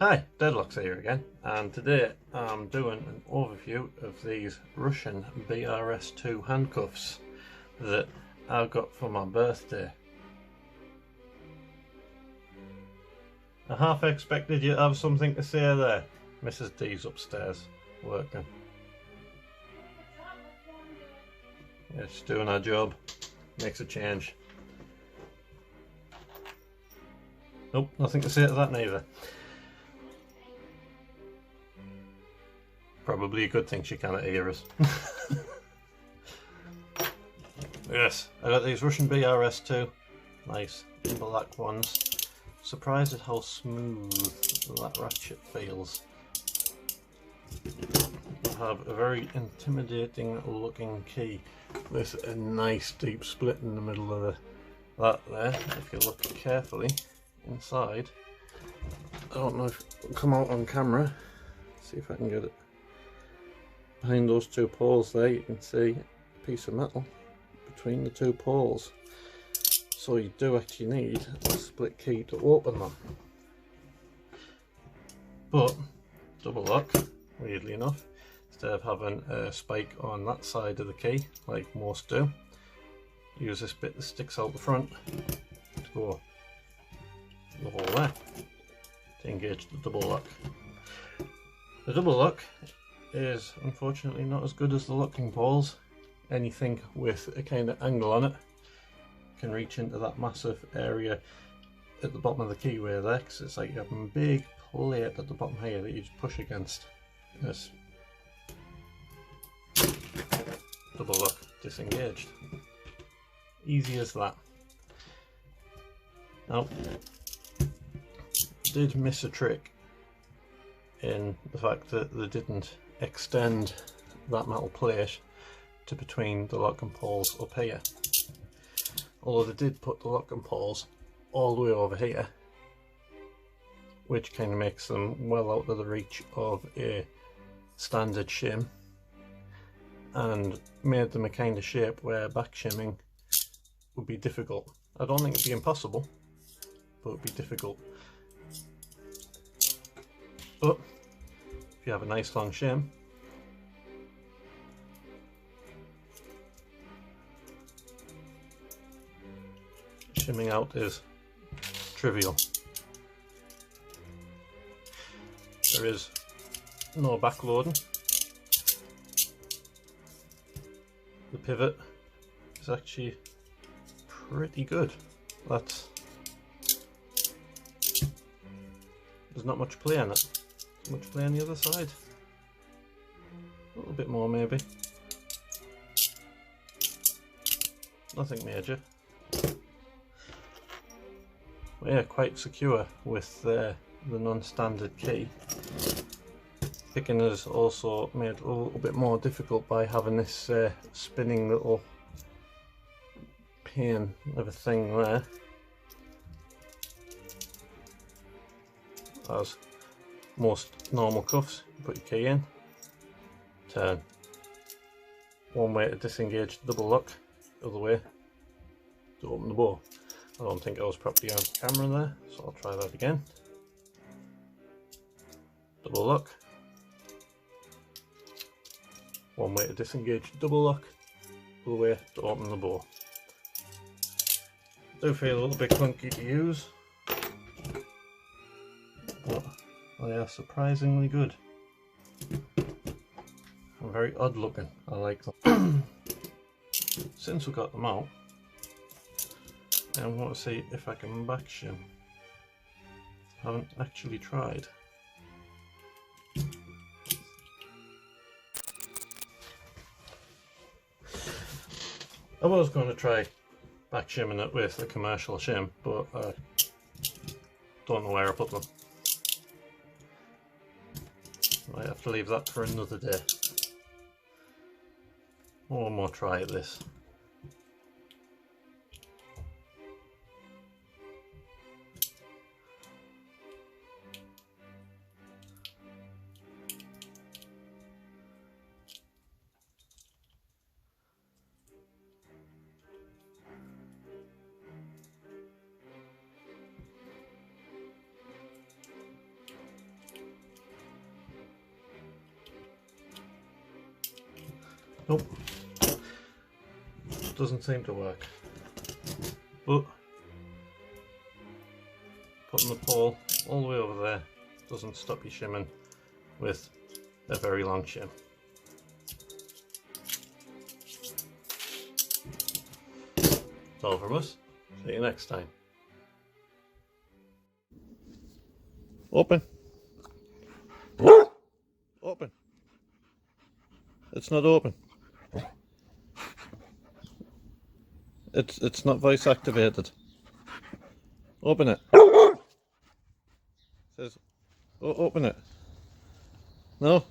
Hi, Deadlocks here again, and today I'm doing an overview of these Russian BRS2 handcuffs that I got for my birthday. I half expected you to have something to say there. Mrs. D's upstairs working. Yeah, she's doing her job. Makes a change. Nope, nothing to say to that neither. Probably a good thing she cannot hear us. Yes, I got these Russian BRS2, nice black ones. Surprised at how smooth that ratchet feels. I have a very intimidating looking key with a nice deep split in the middle of that there. If you look carefully inside, I don't know if it'll come out on camera. See if I can get it. Behind those two poles there, you can see a piece of metal between the two poles. So you do actually need a split key to open them. But double lock, weirdly enough, instead of having a spike on that side of the key like most do, use this bit that sticks out the front to go the hole there to engage the double lock. The double lock is unfortunately not as good as the locking poles. Anything with a kind of angle on it can reach into that massive area at the bottom of the keyway there, because it's like you have a big plate at the bottom here that you just push against. This double lock disengaged. Easy as that. Now, did miss a trick in the fact that they didn't extend that metal plate to between the locking poles up here. Although they did put the locking poles all the way over here, which kind of makes them well out of the reach of a standard shim, and made them a kind of shape where back shimming would be difficult. I don't think it'd be impossible, but it'd be difficult. But if you have a nice long shim, shimming out is trivial. There is no backloading. The pivot is actually pretty good. There's not much play in it. Much play on the other side. A little bit more maybe. Nothing major. But yeah, quite secure with the non-standard key. Picking is also made a little bit more difficult by having this spinning little pain of a thing there. As most normal cuffs, you put your key in, turn. One way to disengage the double lock, the other way to open the bow. I don't think I was properly on camera there, so I'll try that again. Double lock. One way to disengage the double lock, the other way to open the bow. Do feel a little bit clunky to use, but they are surprisingly good. And very odd looking, I like them. Since we got them out, I want to see if I can back shim. I haven't actually tried. I was going to try back shimming it with a commercial shim, but I don't know where I put them. Might have to leave that for another day. One more try at this. Nope. Doesn't seem to work. But putting the pole all the way over there doesn't stop you shimming with a very long shim. That's all from us. See you next time. Open. Open. It's not open. It's not voice activated. Open it. It says, open it. No.